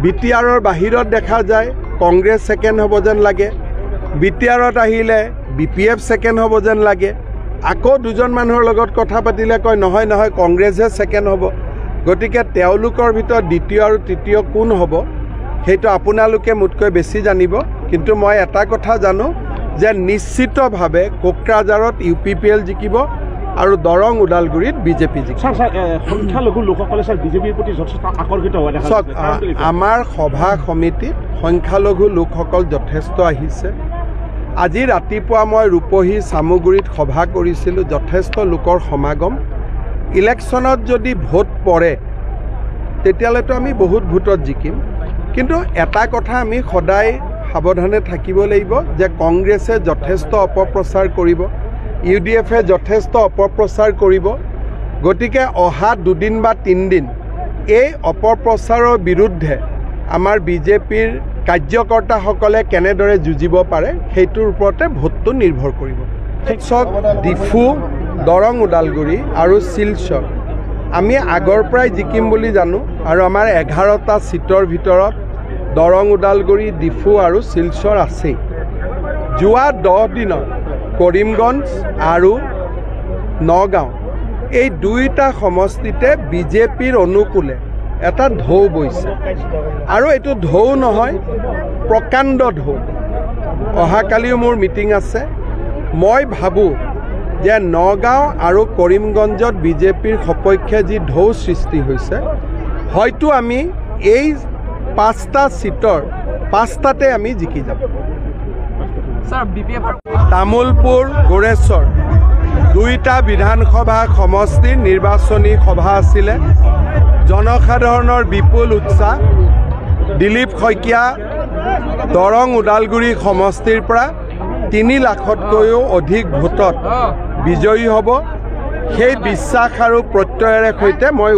বিটিআৰৰ বাহিৰত দেখা যায় কংগ্ৰেছ সেকেন্ড হ'ব যেন লাগে, বিটিআৰত আহিলে বিপিএফ সেকেন্ড হ'ব যেন লাগে, আকৌ দুজন মানুহৰ লগত কথা পাতিলে কয় নহয় নহয় কংগ্ৰেছহে সেকেন্ড হ'ব। গতিকে তেওঁলোকৰ ভিতৰত দ্বিতীয় আৰু তৃতীয় কোন হ'ব সেইটো আপোনালোকে মোতকৈ বেছি জানিব। কিন্তু মই এটা কথা জানো যে নিশ্চিতভাৱে কোকৰাঝাৰত UPPL জিকিব আৰু দৰং ওদালগুৰিত বিজেপি জিকিব। সংখ্যালঘু লোকসকলে স্যাৰ বিজেপিৰ প্ৰতি যথেষ্ট আকৰ্ষিত হোৱা দেখা গৈছে। আমাৰ সভা সমিতিত সংখ্যালঘু লোকসকল যথেষ্ট আহিছে। আজি ৰাতিপুৱা মই ৰূপহী চামুগুৰিত সভা কৰিছিলোঁ, যথেষ্ট লোকৰ সমাগম। ইলেকশ্যনত যদি ভোট পৰে তেতিয়ালৈতো আমি বহুত ভোটত জিকিম, কিন্তু এটা কথা আমি সদায় সাৱধানে থাকিব লাগিব যে কংগ্ৰেছে যথেষ্ট অপপ্ৰচাৰ কৰিব, UDFে যথেষ্ট অপপ্ৰচাৰ কৰিব। গতিকে অহা 2 দিন বা 3 দিন এই অপপ্ৰচাৰৰ বিৰুদ্ধে আমাৰ বিজেপিৰ কাৰ্যকৰ্তাসকলে কেনেদৰে যুঁজিব পাৰে সেইটোৰ ওপৰতে ভোটটো নিৰ্ভৰ কৰিব। ডিফু, দৰং ওদালগুৰি আৰু শিলচৰ আমি আগৰ পৰাই জিকিম বুলি জানো আৰু আমাৰ 11টা সিটৰ ভিতৰত দৰং ওদালগুৰি, ডিফু আৰু শিলচৰ আছেই। যোৱা 10 দিনত কৰিমগঞ্জ আৰু নগাঁও এই দুইটা সমষ্টিতে বিজেপিৰ অনুকূলে এটা ঢৌ বৈছে আৰু এইটো ঢৌ নহয়, প্ৰকাণ্ড ঢৌ। অহাকালিও মোৰ মিটিং আছে। মই ভাবোঁ যে নগাঁও আৰু কৰিমগঞ্জত বিজেপিৰ সপক্ষে যি ঢৌ সৃষ্টি হৈছে, হয়তো আমি এই 5টা সিটৰ 5টাতে আমি জিকি যাম। তামুলপুৰ, গোৰেশ্বৰ দুইটা বিধানসভা সমষ্টিৰ নিৰ্বাচনী সভা আছিলে। জনসাধাৰণৰ বিপুল উৎসাহ। দিলীপ শইকীয়া দৰং ওদালগুৰি সমষ্টিৰ পৰা 3 লাখতকৈও অধিক ভোটত বিজয়ী হ'ব। সেই বিশ্বাস আৰু প্ৰত্যয়েৰে সৈতে মই